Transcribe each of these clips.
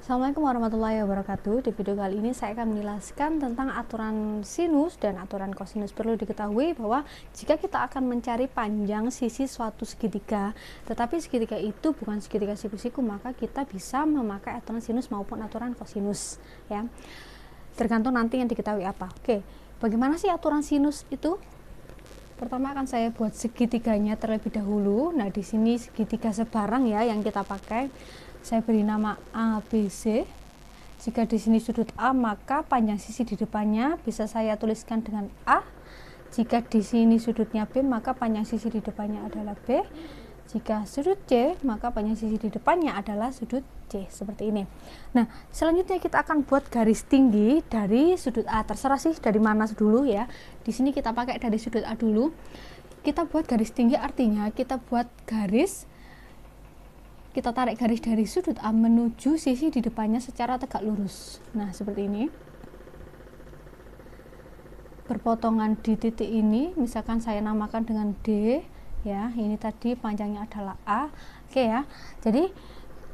Assalamualaikum warahmatullahi wabarakatuh. Di video kali ini saya akan menjelaskan tentang aturan sinus dan aturan kosinus. Perlu diketahui bahwa jika kita akan mencari panjang sisi suatu segitiga, tetapi segitiga itu bukan segitiga siku-siku, maka kita bisa memakai aturan sinus maupun aturan kosinus, ya. Tergantung nanti yang diketahui apa. Oke, bagaimana sih aturan sinus itu? Pertama akan saya buat segitiganya terlebih dahulu. Nah, di sini segitiga sebarang ya yang kita pakai. Saya beri nama ABC. Jika di sini sudut A, maka panjang sisi di depannya bisa saya tuliskan dengan A. Jika di sini sudutnya B, maka panjang sisi di depannya adalah B. Jika sudut C, maka panjang sisi di depannya adalah sudut C, seperti ini. Nah, selanjutnya kita akan buat garis tinggi dari sudut A. Terserah sih dari mana dulu ya. Di sini kita pakai dari sudut A dulu. Kita buat garis tinggi artinya kita buat garis, kita tarik garis dari sudut A menuju sisi di depannya secara tegak lurus. Nah, seperti ini. Perpotongan di titik ini, misalkan saya namakan dengan D, ya. Ini tadi panjangnya adalah A. Oke ya. Jadi,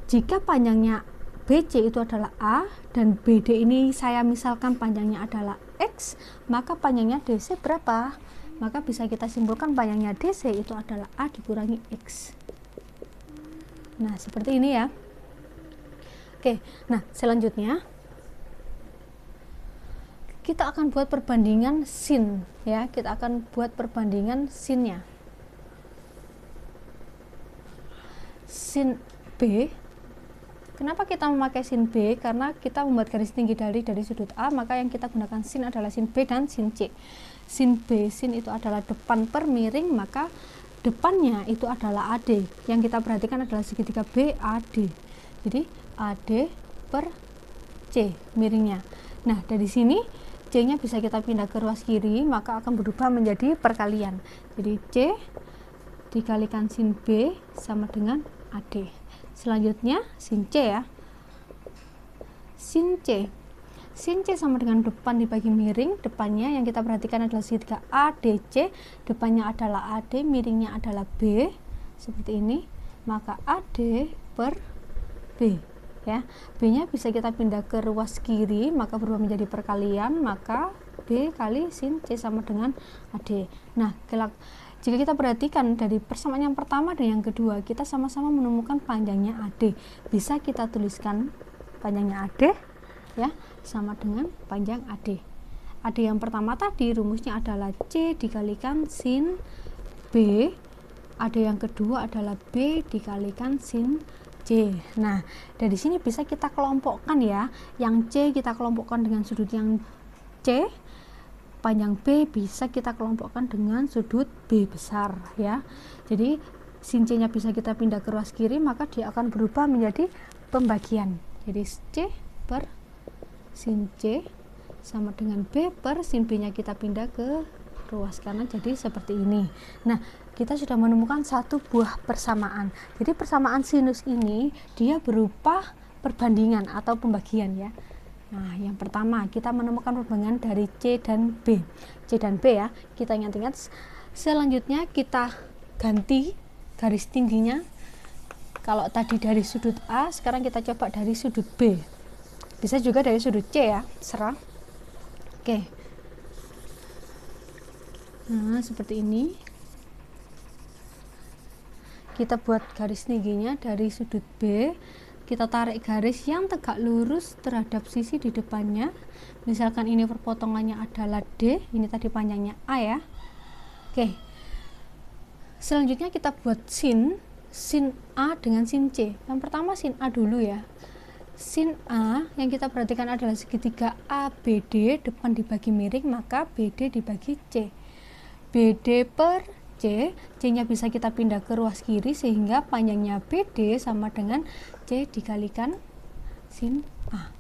jika panjangnya BC itu adalah A dan BD ini saya misalkan panjangnya adalah X, maka panjangnya DC berapa? Maka bisa kita simpulkan panjangnya DC itu adalah A dikurangi X. Nah, seperti ini ya. Oke, nah selanjutnya kita akan buat perbandingan sin ya. Kita akan buat perbandingan sinnya. Sin B. Kenapa kita memakai sin B? Karena kita membuat garis tinggi dari sudut A, maka yang kita gunakan sin adalah sin B dan sin C. Sin B, sin itu adalah depan per miring, maka depannya itu adalah AD. Yang kita perhatikan adalah segitiga BAD. Jadi AD per C miringnya. Nah, dari sini C-nya bisa kita pindah ke ruas kiri, maka akan berubah menjadi perkalian. Jadi C dikalikan sin B sama dengan AD. Selanjutnya sin C ya. Sin C. Sin C sama dengan depan dibagi miring, depannya yang kita perhatikan adalah segitiga ADC, depannya adalah AD, miringnya adalah B, seperti ini, maka AD per B, ya. B-nya bisa kita pindah ke ruas kiri, maka berubah menjadi perkalian, maka B kali sin C sama dengan AD. Nah, jika kita perhatikan dari persamaan yang pertama dan yang kedua, kita sama-sama menemukan panjangnya AD. Bisa kita tuliskan panjangnya AD, ya, sama dengan panjang AD. AD yang pertama tadi rumusnya adalah C dikalikan sin B. AD yang kedua adalah B dikalikan sin C. Nah, dari sini bisa kita kelompokkan ya. Yang C kita kelompokkan dengan sudut yang C. Panjang B bisa kita kelompokkan dengan sudut B besar ya. Jadi sin C nya bisa kita pindah ke ruas kiri, maka dia akan berubah menjadi pembagian. Jadi C per sin C sama dengan B per sin B nya kita pindah ke ruas kanan, jadi seperti ini. Nah, kita sudah menemukan satu buah persamaan. Jadi persamaan sinus ini dia berupa perbandingan atau pembagian ya. Nah, yang pertama kita menemukan perbandingan dari C dan B. C dan B ya, kita ingat-ingat. Selanjutnya kita ganti garis tingginya. Kalau tadi dari sudut A, sekarang kita coba dari sudut B. Bisa juga dari sudut C ya, serah. Oke. Nah, seperti ini. Kita buat garis tingginya dari sudut B. Kita tarik garis yang tegak lurus terhadap sisi di depannya. Misalkan ini perpotongannya adalah D, ini tadi panjangnya A ya. Oke. Selanjutnya kita buat sin A dengan sin C. Yang pertama sin A dulu ya. Sin A yang kita perhatikan adalah segitiga ABD, depan dibagi miring, maka BD dibagi C. BD per C, C-nya bisa kita pindah ke ruas kiri sehingga panjangnya BD sama dengan C dikalikan sin A.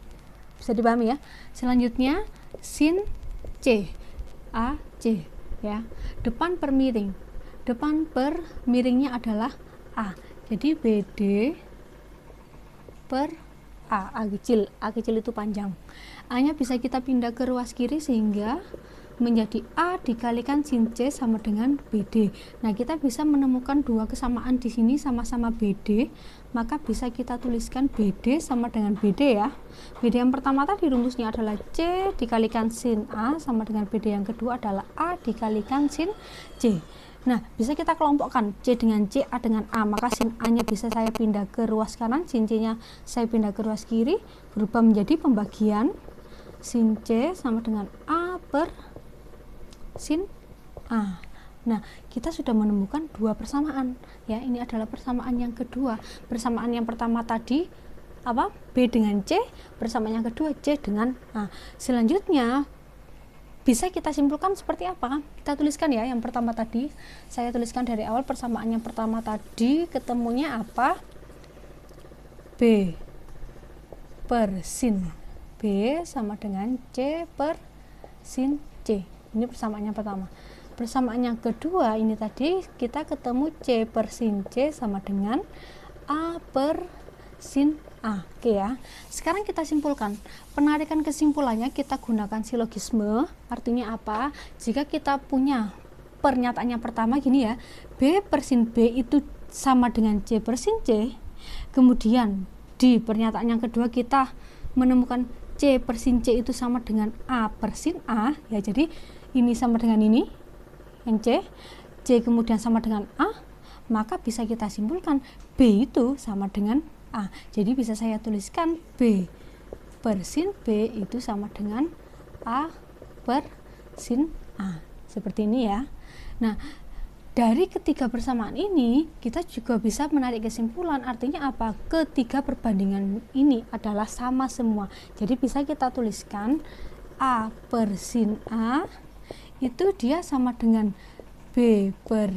Bisa dipahami ya? Selanjutnya sin C, AC ya. Depan per miring. Depan per miringnya adalah A. Jadi BD per A kecil itu panjang. A-nya bisa kita pindah ke ruas kiri sehingga menjadi A dikalikan sin C sama dengan BD. Nah, kita bisa menemukan dua kesamaan di sini sama-sama BD, maka bisa kita tuliskan BD sama dengan BD ya. BD yang pertama tadi rumusnya adalah C dikalikan sin A sama dengan BD yang kedua adalah A dikalikan sin C. Nah, bisa kita kelompokkan C dengan C, A dengan A, maka sin A nya bisa saya pindah ke ruas kanan, sin C nya saya pindah ke ruas kiri, berubah menjadi pembagian sin C sama dengan A per sin A. Nah, kita sudah menemukan dua persamaan ya. Ini adalah persamaan yang kedua. Persamaan yang pertama tadi apa? B dengan C, persamaan yang kedua C dengan A. Selanjutnya bisa kita simpulkan seperti apa? Kita tuliskan ya, yang pertama tadi saya tuliskan dari awal. Persamaan yang pertama tadi ketemunya apa? B per sin B sama dengan C per sin C. Ini persamaan yang pertama. Persamaan yang kedua ini tadi kita ketemu C per sin C sama dengan A per sin A. Oke ya. Sekarang kita simpulkan. Penarikan kesimpulannya kita gunakan silogisme. Artinya apa? Jika kita punya pernyataan yang pertama gini ya, B per sin B itu sama dengan C per sin C. Kemudian di pernyataan yang kedua kita menemukan C per sin C itu sama dengan A per sin A. Ya, jadi ini sama dengan ini yang C kemudian sama dengan A, maka bisa kita simpulkan B itu sama dengan A. Jadi bisa saya tuliskan B per sin B itu sama dengan A per sin A. Seperti ini ya. Nah, dari ketiga persamaan ini kita juga bisa menarik kesimpulan. Artinya apa? Ketiga perbandingan ini adalah sama semua. Jadi bisa kita tuliskan A per sin A itu dia sama dengan B per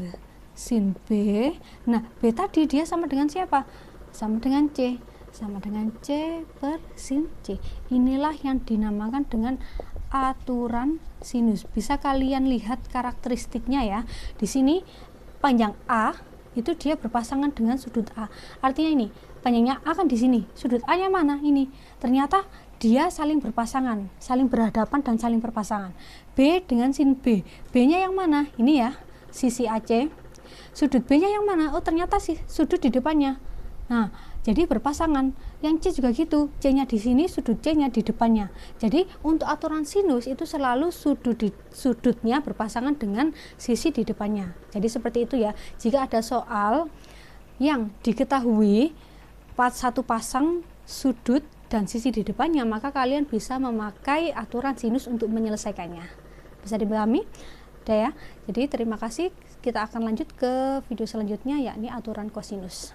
sin B. Nah, B tadi dia sama dengan siapa? Sama dengan C. Sama dengan C per sin C. Inilah yang dinamakan dengan aturan sinus. Bisa kalian lihat karakteristiknya ya. Di sini panjang A itu dia berpasangan dengan sudut A. Artinya ini, panjangnya A kan di sini. Sudut A-nya mana? Ini. Ternyata dia saling berpasangan, saling berhadapan dan saling berpasangan. B dengan sin B. B-nya yang mana? Ini ya, sisi AC. Sudut B-nya yang mana? Oh, ternyata sih sudut di depannya. Nah, jadi berpasangan. Yang C juga gitu, C-nya di sini, sudut C-nya di depannya. Jadi untuk aturan sinus itu selalu sudutnya berpasangan dengan sisi di depannya. Jadi seperti itu ya. Jika ada soal yang diketahui satu pasang sudut dan sisi di depannya, maka kalian bisa memakai aturan sinus untuk menyelesaikannya. Bisa dipahami? Udah ya. Jadi terima kasih. Kita akan lanjut ke video selanjutnya, yakni aturan kosinus.